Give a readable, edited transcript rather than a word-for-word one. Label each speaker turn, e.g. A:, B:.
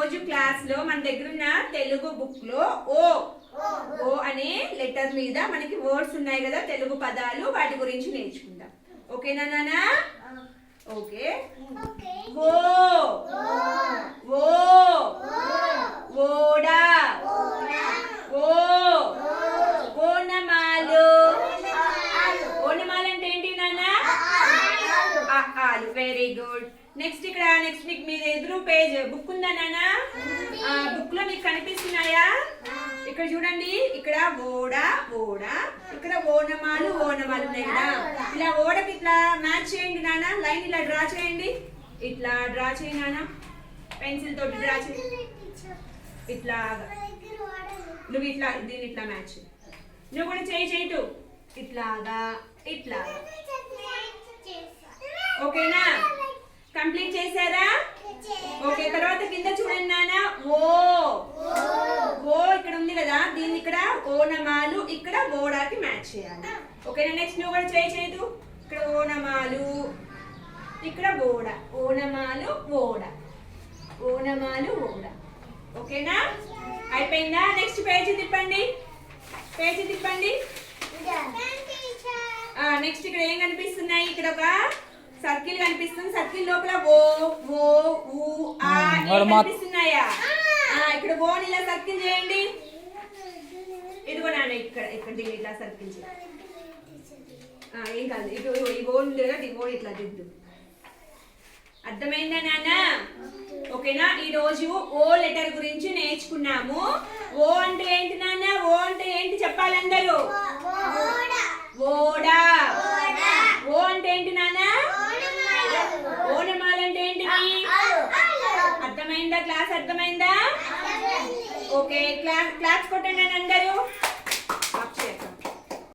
A: రోజు క్లాస్ లో మన దగ్గర ఉన్న తెలుగు బుక్ లో ఓ ఓ అనే లెటర్ మీద మనకి వర్డ్స్ ఉన్నాయి కదా, తెలుగు పదాలు, వాటి గురించి నేర్చుకుందాం. ఓకేనా నానా? ఓకే. ఓ ఓ ఓడా ఓ ఓనమాలు. ఓనమాలు అంటే ఏంటి నానా? ఆలు. Very good. నెక్స్ట్ ఇక్కడ నెక్స్ట్ మీకు మీద ఎదురు పేజ్ బుక్ ఉందా నానా? బుక్ లో మీకు కనిపిస్తున్నాయా? ఇక్కడ చూడండి, ఇక్కడ ఓడా ఓడా, ఇక్కడ ఓనమాలు ఓనమాలు ఉన్నాయి కదా. ఇలా ఓడకి ఇట్లా మ్యాచ్ చేయండి నానా, లైన్ ఇలా డ్రా చేయండి. ఇట్లా డ్రా చేయండి నానా, పెన్సిల్ తోటి డ్రా చేయండి. ఇట్లా నువ్వు ఇట్లా దీన్ని ఇట్లా మ్యాచ్, నువ్వు కూడా చేయటు ఇట్లాగా ఇట్లాగా. ఓకేనా? కంప్లీట్ చేశారా? ఓకే. తర్వాత కింద చూడండి నానా, ఓ ఓ ఇక్కడ ఉంది కదా, దీన్ని ఇక్కడ ఓనమాలు, ఇక్కడ ఓడాకి మ్యాచ్ చేయాలి. ఓకేనా? నెక్స్ట్ నువ్వు కూడా చేయదు, ఇక్కడ ఓనమాలు, ఇక్కడ ఓడ, ఓనమాలు ఓడ, ఓనమాలు ఓడ. ఓకేనా? అయిపోయిందా? నెక్స్ట్ పేజీ తిప్పండి, పేజీ తిప్పండి. నెక్స్ట్ ఇక్కడ ఏం కనిపిస్తున్నాయి? ఇక్కడ ఒక సర్కిల్ కనిపిస్తుంది, సర్కిల్ లోపల ఓ ఓ ఊ ఆ కనిపిస్తున్నాయా? ఇక్కడ ఓని ఇలా సర్కిల్ చేయండి. ఇదిగో నాన్న, ఇక్కడ ఇక్కడ దీన్ని ఇట్లా సర్కిల్ చేయండి. ఏం కాదు, ఇటు ఈ ఓ ఉంది కదా, ఈ ఓ ఇట్లా దిద్దు. అర్థమైందా నాన్న? ఓకేనా? ఈ రోజు ఓ లెటర్ గురించి నేర్చుకున్నాము. ఓ అంటే ఏంటి నాన్న? ఓ అంటే ఏంటి చెప్పాలి అందరూ? ఓడా. ఓ అంటే ఏంటి నాన్న? ఓనమాలు అంటే ఏంటివి? అర్థమైందా? క్లాస్ అర్థమైందా? ఓకే. క్లాస్ కొట్టండి.